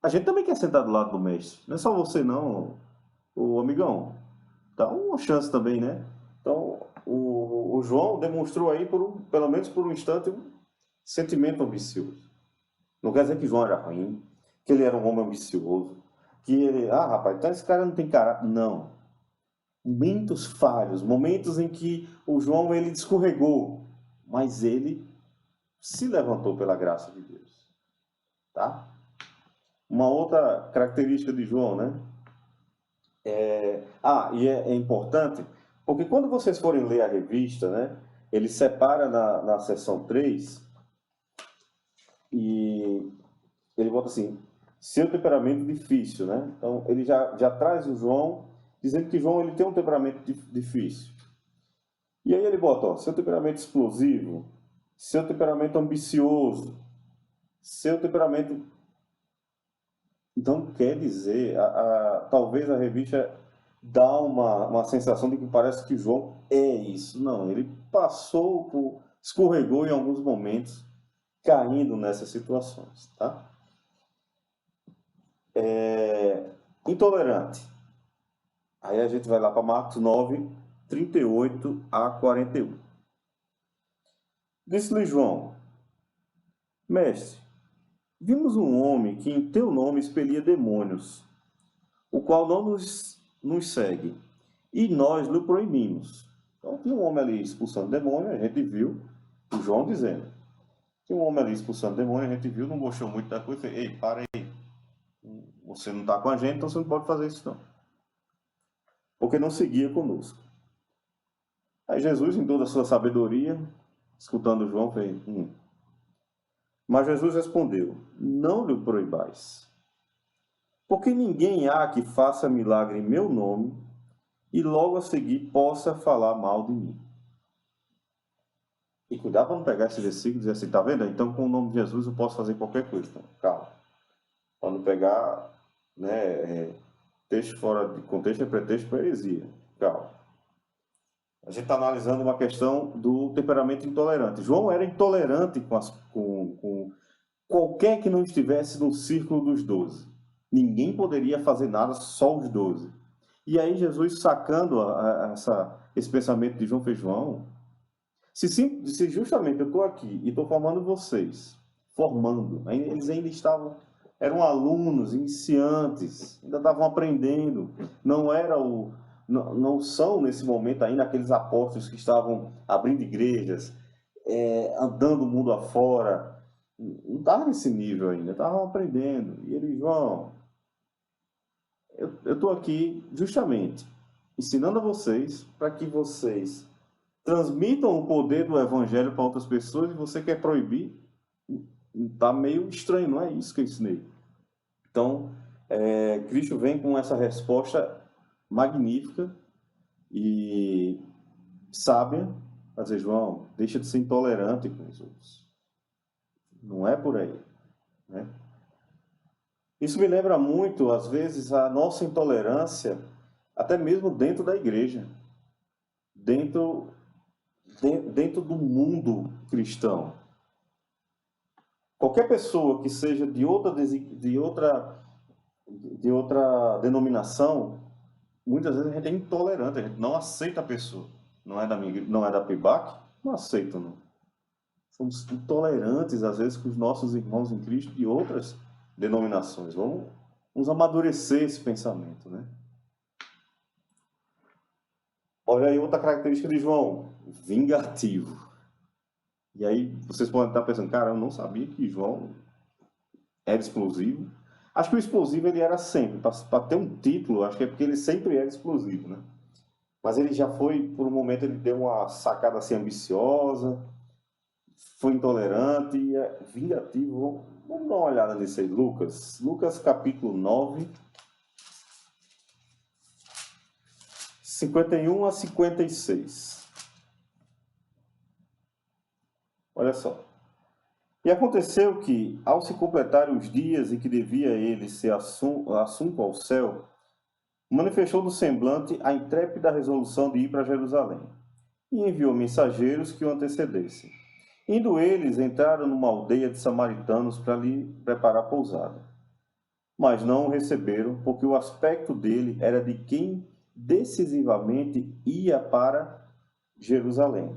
A gente também quer sentar do lado do mestre. Não é só você, não, o amigão. Dá uma chance também, né? Então, o João demonstrou aí, pelo menos por um instante, um sentimento ambicioso. Não quer dizer que João era ruim, que ele era um homem ambicioso, que ele, rapaz, então esse cara não tem cara. Não. Momentos falhos, momentos em que o João ele escorregou, mas ele se levantou pela graça de Deus. Tá? Uma outra característica de João, né? E é importante, porque quando vocês forem ler a revista, né? Ele separa na seção 3 e ele bota assim, seu temperamento difícil, né? Então, ele já traz o João, dizendo que João ele tem um temperamento difícil. E aí ele bota, ó, seu temperamento explosivo, seu temperamento ambicioso, seu temperamento... Então, quer dizer, talvez a revista dá uma sensação de que parece que João é isso. Não, ele escorregou em alguns momentos, caindo nessas situações, tá? Intolerante. Aí a gente vai lá para Marcos 9, 38 a 41. Disse-lhe João, mestre, vimos um homem que em teu nome expelia demônios, o qual não nos segue, e nós lhe proibimos. Então tinha um homem ali expulsando demônio, a gente viu o João dizendo. Tinha um homem ali expulsando demônio, a gente viu, não gostou muito da coisa, ei, para aí, você não está com a gente, então você não pode fazer isso não. Porque não seguia conosco. Aí Jesus, em toda a sua sabedoria, escutando João, fez... Mas Jesus respondeu, não lhe proibais, porque ninguém há que faça milagre em meu nome e logo a seguir possa falar mal de mim. E cuidado para não pegar esse versículo e dizer assim, tá vendo? Então com o nome de Jesus eu posso fazer qualquer coisa. Então, calma. Para não pegar, né, texto fora de contexto é pretexto para heresia. Calma. A gente está analisando uma questão do temperamento intolerante. João era intolerante com qualquer que não estivesse no círculo dos 12. Ninguém poderia fazer nada, só os 12. E aí Jesus, sacando esse pensamento de João fez, João, se justamente eu estou aqui e estou formando vocês, eles ainda eram alunos, iniciantes, ainda estavam aprendendo, não são nesse momento ainda aqueles apóstolos que estavam abrindo igrejas, andando o mundo afora, não estava nesse nível ainda, estavam aprendendo. E ele, João, eu estou aqui justamente ensinando a vocês para que vocês transmitam o poder do evangelho para outras pessoas e você quer proibir? Está meio estranho, não é isso que eu ensinei. Então, Cristo vem com essa resposta magnífica e sábia, para dizer, João, deixa de ser intolerante com os outros. Não é por aí, né? Isso me lembra muito, às vezes, a nossa intolerância, até mesmo dentro da igreja, dentro do mundo cristão. Qualquer pessoa que seja de outra denominação, muitas vezes a gente é intolerante, a gente não aceita a pessoa. Não é da PIBAC? Não aceita, não. Somos intolerantes, às vezes, com os nossos irmãos em Cristo de outras denominações. Vamos amadurecer esse pensamento, né? Olha aí outra característica de João, vingativo. E aí vocês podem estar pensando, cara, eu não sabia que João era explosivo. Acho que o explosivo ele era sempre, para ter um título, acho que é porque ele sempre era explosivo, né? Mas ele já foi, por um momento, ele deu uma sacada assim ambiciosa, foi intolerante e é vingativo. Vamos dar uma olhada nisso aí, Lucas. Lucas capítulo 9. 51 a 56. Olha só. E aconteceu que, ao se completarem os dias em que devia ele ser assunto ao céu, manifestou no semblante a intrépida resolução de ir para Jerusalém, e enviou mensageiros que o antecedessem. Indo eles, entraram numa aldeia de samaritanos para lhe preparar pousada. Mas não o receberam, porque o aspecto dele era de quem decisivamente ia para Jerusalém.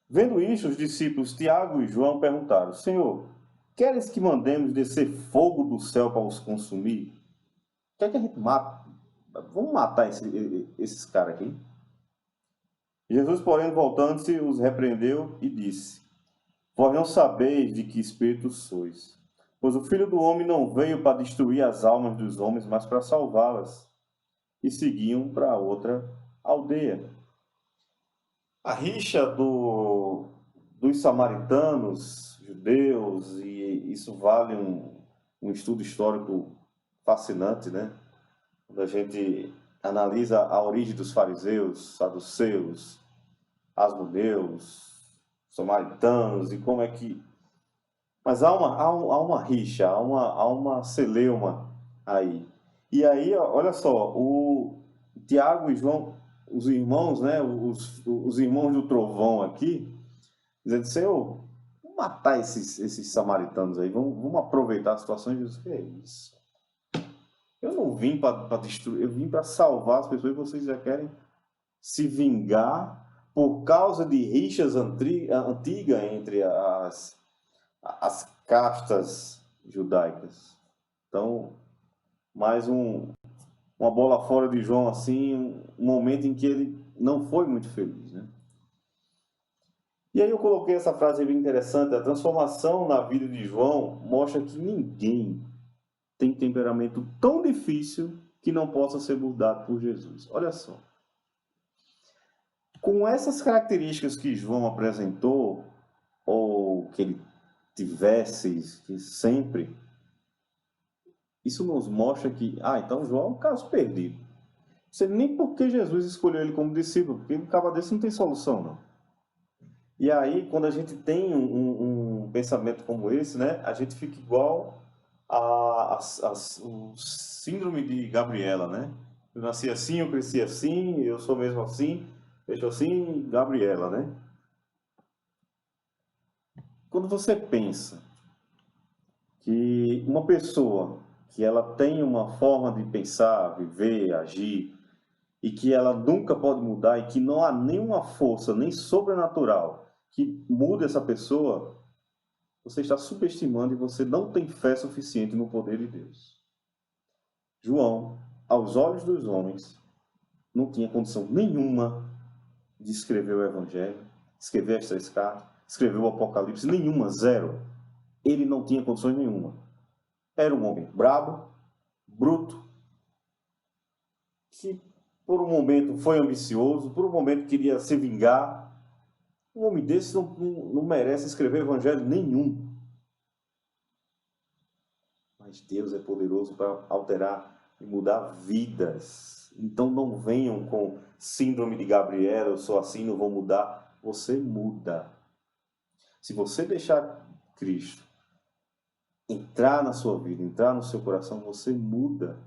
Vendo isto, os discípulos Tiago e João perguntaram: Senhor, queres que mandemos descer fogo do céu para os consumir? Quer que a gente mate? Vamos matar esses caras aqui? Jesus, porém, voltando-se, os repreendeu e disse: Vós não sabeis de que espírito sois, pois o Filho do Homem não veio para destruir as almas dos homens, mas para salvá-las. E seguiam para outra aldeia. A rixa dos samaritanos, judeus, e isso vale um estudo histórico fascinante, né? Quando a gente analisa a origem dos fariseus, saduceus, asmodeus, samaritanos, e como é que... Mas há uma rixa, há uma celeuma aí. E aí, olha só, o Tiago e João, os irmãos, né, os irmãos do trovão aqui, dizendo: Senhor, vamos matar esses samaritanos aí, vamos aproveitar a situação. E Jesus: que é isso? Eu não vim para destruir, eu vim para salvar as pessoas, e vocês já querem se vingar por causa de rixas antigas entre as castas judaicas. Então, mais uma bola fora de João, assim, um momento em que ele não foi muito feliz, né? E aí eu coloquei essa frase bem interessante: a transformação na vida de João mostra que ninguém tem temperamento tão difícil que não possa ser mudado por Jesus. Olha só. Com essas características que João apresentou, ou que ele tivesse que sempre, isso nos mostra que, então João é um caso perdido. Não sei nem por que Jesus escolheu ele como discípulo, porque um cara desse não tem solução, não. E aí, quando a gente tem um pensamento como esse, né, a gente fica igual o síndrome de Gabriela, né? Eu nasci assim, eu cresci assim, eu sou mesmo assim, deixo assim, Gabriela, né? Quando você pensa que uma pessoa que ela tem uma forma de pensar, viver, agir, e que ela nunca pode mudar, e que não há nenhuma força, nem sobrenatural, que mude essa pessoa, você está subestimando e você não tem fé suficiente no poder de Deus. João, aos olhos dos homens, não tinha condição nenhuma de escrever o Evangelho, escrever as 3 cartas, escrever o Apocalipse, nenhuma, zero. Ele não tinha condições nenhuma. Era um homem brabo, bruto, que por um momento foi ambicioso, por um momento queria se vingar. Um homem desse não merece escrever evangelho nenhum. Mas Deus é poderoso para alterar e mudar vidas. Então não venham com síndrome de Gabriela: eu sou assim, não vou mudar. Você muda. Se você deixar Cristo entrar na sua vida, entrar no seu coração, você muda.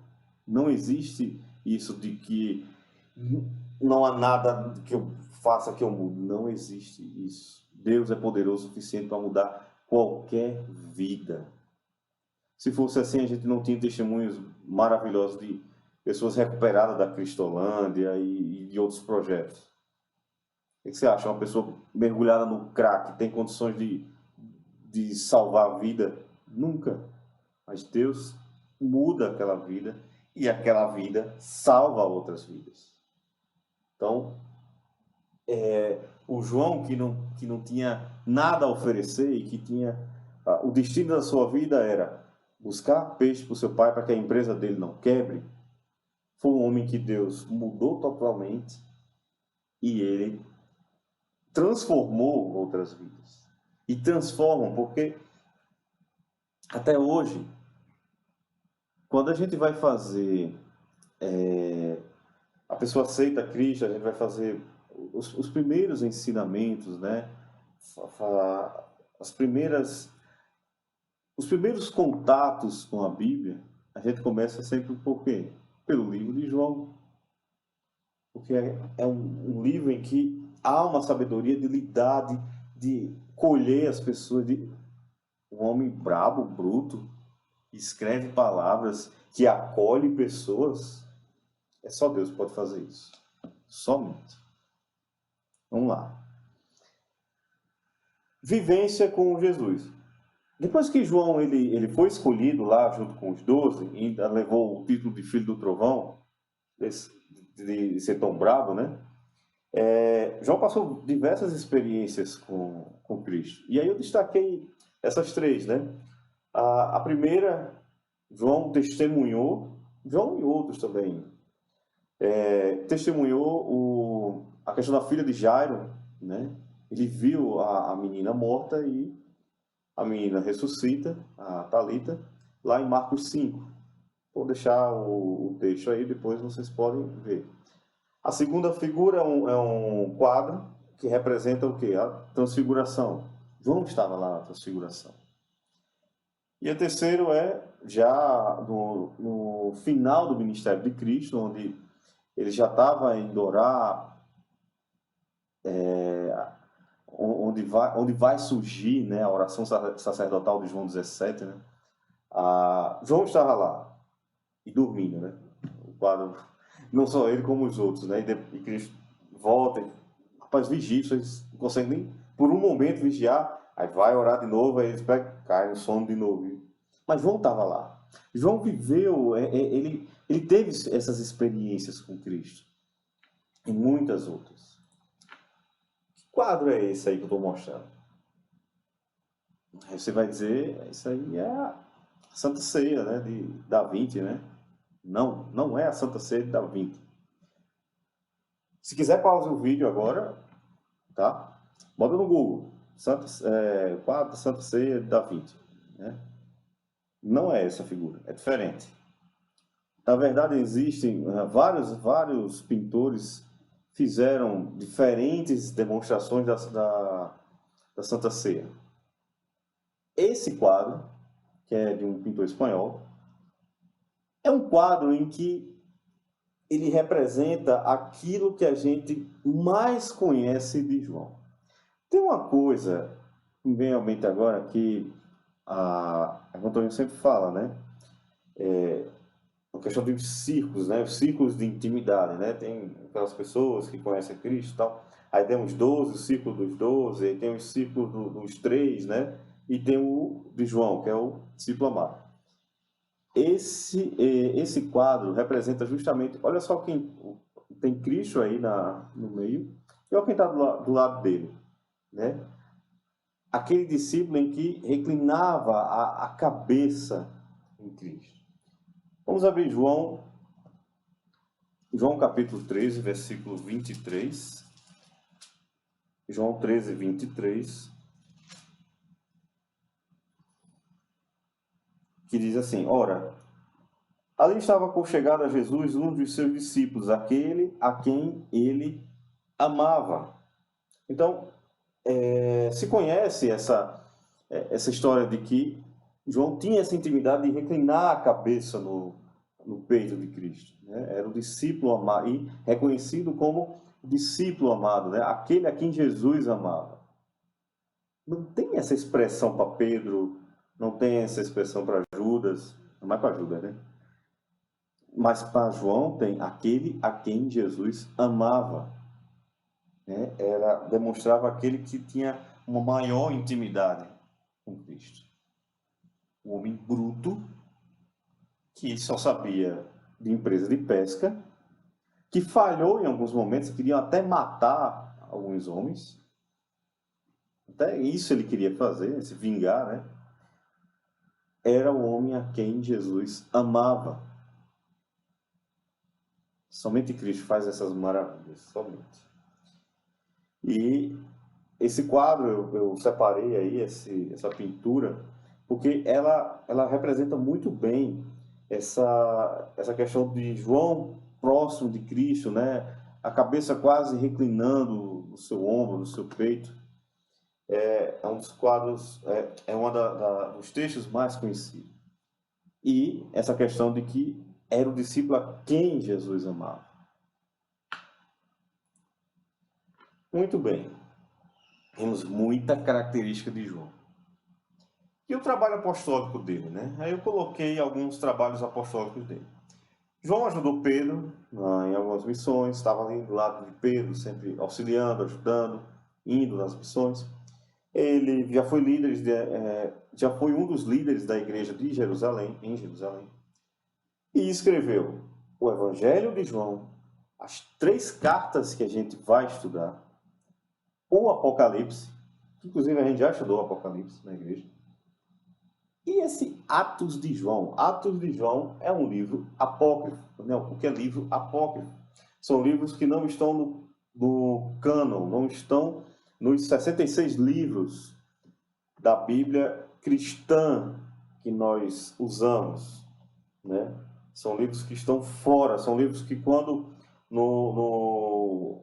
Não existe isso de que não há nada que eu faça que eu mude. Não existe isso. Deus é poderoso o suficiente para mudar qualquer vida. Se fosse assim, a gente não tinha testemunhos maravilhosos de pessoas recuperadas da Cristolândia e de outros projetos. O que você acha? Uma pessoa mergulhada no crack tem condições de salvar a vida? Nunca. Mas Deus muda aquela vida e aquela vida salva outras vidas. Então, o João, que não tinha nada a oferecer e que tinha... o destino da sua vida era buscar peixe para o seu pai para que a empresa dele não quebre, foi um homem que Deus mudou totalmente e ele transformou outras vidas. E transformam, porque até hoje, quando a gente vai fazer a pessoa aceita Cristo, a gente vai fazer os primeiros ensinamentos, né? As primeiras, os primeiros contatos com a Bíblia, a gente começa sempre por quê? Pelo livro de João. Porque é um livro em que há uma sabedoria de lidar, de colher as pessoas, de um homem brabo, bruto, que escreve palavras, que acolhe pessoas. É só Deus que pode fazer isso. Somente. Vamos lá. Vivência com Jesus. Depois que João ele foi escolhido lá junto com os 12, e ainda levou o título de filho do trovão, de ser tão bravo, né? João passou diversas experiências com Cristo. E aí eu destaquei essas três, né? A primeira, João testemunhou, João e outros também, testemunhou a questão da filha de Jairo, né? Ele viu a menina morta e a menina ressuscita, a Talita, lá em Marcos 5. Vou deixar o texto aí, depois vocês podem ver. A segunda figura é um quadro que representa o quê? A transfiguração. João estava lá na transfiguração. E a terceira é já no final do ministério de Cristo, onde ele já estava indo orar, onde vai surgir, né, a oração sacerdotal de João 17, né? João estava lá e dormindo, né? O quadro, não só ele como os outros, né? E Cristo volta, rapaz, vigia, vocês não conseguem nem por um momento vigiar, aí vai orar de novo, aí eles cai no sono de novo. Mas João estava lá. João viveu, ele teve essas experiências com Cristo e muitas outras. Que quadro é esse aí que eu estou mostrando? Aí você vai dizer, isso aí é a Santa Ceia, né, de Da Vinci, né? Não é a Santa Ceia de Da Vinci. Se quiser, pause o vídeo agora, tá? Bota no Google, quadro Santa Ceia de Da Vinci, né? Não é essa figura, é diferente. Na verdade, existem vários pintores fizeram diferentes demonstrações da Santa Ceia. Esse quadro, que é de um pintor espanhol, é um quadro em que ele representa aquilo que a gente mais conhece de João. Tem uma coisa que me vem à mente agora que a Antônio sempre fala, né? A questão dos círculos, né? Os círculos de intimidade, né? Tem aquelas pessoas que conhecem Cristo e tal. Aí tem os 12, o círculo dos 12, aí tem o círculo dos 3, né? E tem o de João, que é o discípulo amado. Esse quadro representa justamente, olha só quem tem Cristo aí no meio, e olha quem está do lado dele, né? Aquele discípulo em que reclinava a cabeça em Cristo. Vamos abrir João capítulo 13, versículo 23. João 13, 23. Que diz assim: ora, ali estava conchegado a Jesus um dos seus discípulos, aquele a quem ele amava. Então, se conhece essa história de que João tinha essa intimidade de reclinar a cabeça no peito de Cristo, né? Era o discípulo amado e reconhecido como discípulo amado, né? Aquele a quem Jesus amava. Não tem essa expressão para Pedro, não tem essa expressão para Judas, não é para Judas, né? Mas para João tem aquele a quem Jesus amava, né? Demonstrava aquele que tinha uma maior intimidade com Cristo. Um homem bruto, que só sabia de empresa de pesca, que falhou em alguns momentos, queriam até matar alguns homens. Até isso ele queria fazer, se vingar, né? Era o homem a quem Jesus amava. Somente Cristo faz essas maravilhas, somente. E esse quadro, eu separei aí, essa pintura, porque ela representa muito bem essa questão de João próximo de Cristo, né? A cabeça quase reclinando no seu ombro, no seu peito. É um dos quadros, é um dos textos mais conhecidos. E essa questão de que era o discípulo a quem Jesus amava. Muito bem. Temos muita característica de João. E o trabalho apostólico dele, né? Aí eu coloquei alguns trabalhos apostólicos dele. João ajudou Pedro em algumas missões, estava ali do lado de Pedro, sempre auxiliando, ajudando, indo nas missões. Ele já foi já foi um dos líderes da igreja de Jerusalém, em Jerusalém, e escreveu o Evangelho de João, as 3 cartas que a gente vai estudar, o Apocalipse, que inclusive a gente já estudou o Apocalipse na igreja, e esse Atos de João. Atos de João é um livro apócrifo. Não, porque é livro apócrifo. São livros que não estão no cânon, não estão nos 66 livros da Bíblia cristã que nós usamos, né? São livros que estão fora, são livros que quando no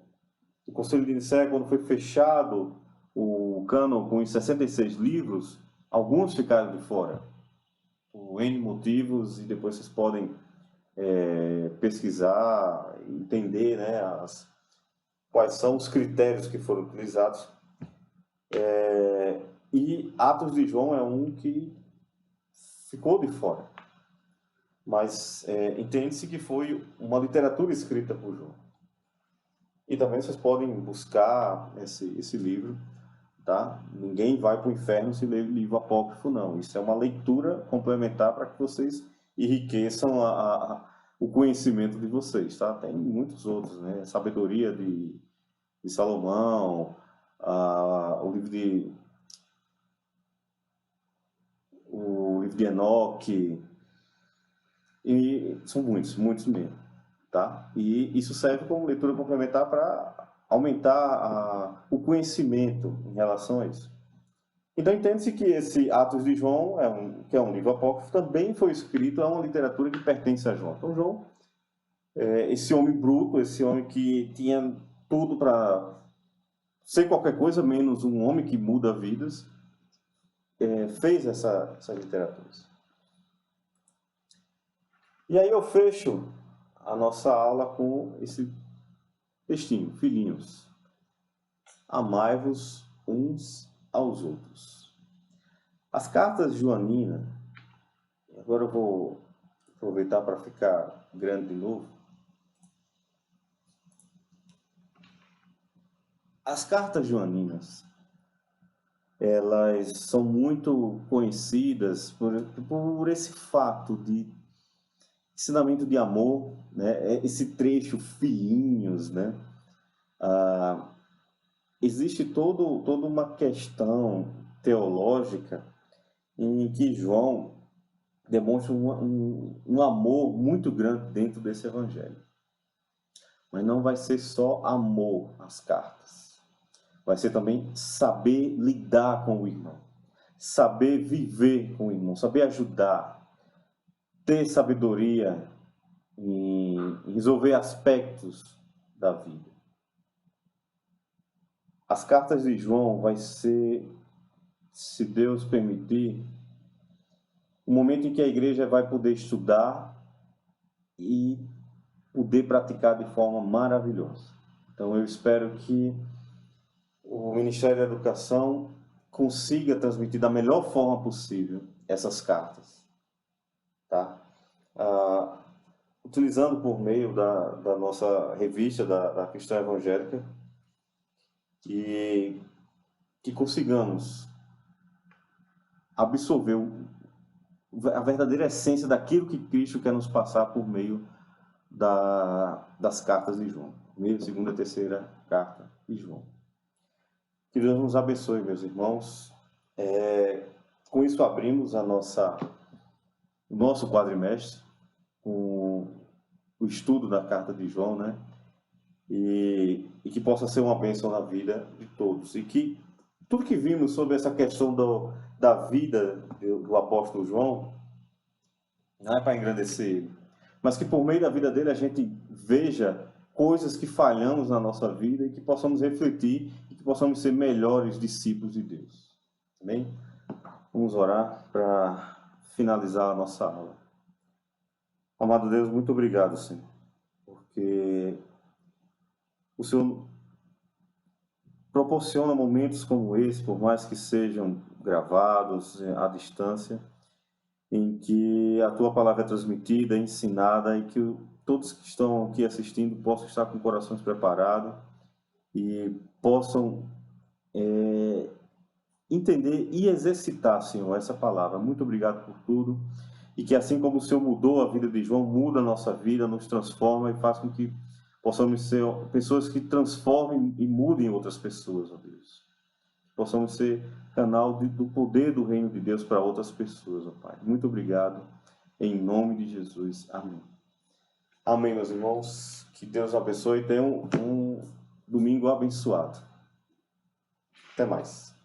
Conselho de Nicéia, quando foi fechado o cânon com os 66 livros, alguns ficaram de fora, por N motivos, e depois vocês podem pesquisar, entender, né, quais são os critérios que foram utilizados. E Atos de João é um que ficou de fora. Mas entende-se que foi uma literatura escrita por João. E também vocês podem buscar esse livro, tá? Ninguém vai para o inferno se ler livro apócrifo, não. Isso é uma leitura complementar para que vocês enriqueçam o conhecimento de vocês, tá? Tem muitos outros, né? Sabedoria de Salomão, o livro de Enoque, e são muitos mesmo, tá? E isso serve como leitura complementar para aumentar o conhecimento em relação a isso. Então entende-se que esse Atos de João, que é um livro apócrifo, também foi escrito, é uma literatura que pertence a João. Então João, esse homem bruto, esse homem que tinha tudo para ser qualquer coisa menos um homem que muda vidas, fez essas literaturas. E aí eu fecho a nossa aula com esse textinho: filhinhos, amai-vos uns aos outros. As cartas joaninas, agora eu vou aproveitar para ficar grande de novo. As cartas joaninas, elas são muito conhecidas por esse fato de ensinamento de amor, né? Esse trecho, filhinhos, né? Existe toda uma questão teológica em que João demonstra um amor muito grande dentro desse evangelho. Mas não vai ser só amor às cartas. Vai ser também saber lidar com o irmão, saber viver com o irmão, saber ajudar, ter sabedoria em resolver aspectos da vida. As cartas de João vai ser, se Deus permitir, o momento em que a igreja vai poder estudar e poder praticar de forma maravilhosa. Então eu espero que o Ministério da Educação consiga transmitir da melhor forma possível essas cartas, tá? Utilizando por meio da nossa revista, da Cristã Evangélica, e que consigamos absorver a verdadeira essência daquilo que Cristo quer nos passar por meio das cartas de João. Primeira, segunda, terceira carta de João. Que Deus nos abençoe, meus irmãos. Com isso abrimos o nosso quadrimestre, com o estudo da carta de João, né? E que possa ser uma bênção na vida de todos. E que tudo que vimos sobre essa questão da vida do apóstolo João não é para engrandecer ele, mas que por meio da vida dele a gente veja coisas que falhamos na nossa vida e que possamos refletir e que possamos ser melhores discípulos de Deus. Amém? Vamos orar para finalizar a nossa aula. Amado Deus, muito obrigado, Senhor, porque o Senhor proporciona momentos como esse, por mais que sejam gravados à distância, em que a Tua palavra é transmitida, ensinada e que todos que estão aqui assistindo possam estar com corações preparados e possam entender e exercitar, Senhor, essa palavra. Muito obrigado por tudo. E que assim como o Senhor mudou a vida de João, muda a nossa vida, nos transforma e faz com que possamos ser pessoas que transformem e mudem outras pessoas, ó Deus. Possamos ser canal do poder do reino de Deus para outras pessoas, ó Pai. Muito obrigado. Em nome de Jesus. Amém. Amém, meus irmãos. Que Deus abençoe e tenham um domingo abençoado. Até mais.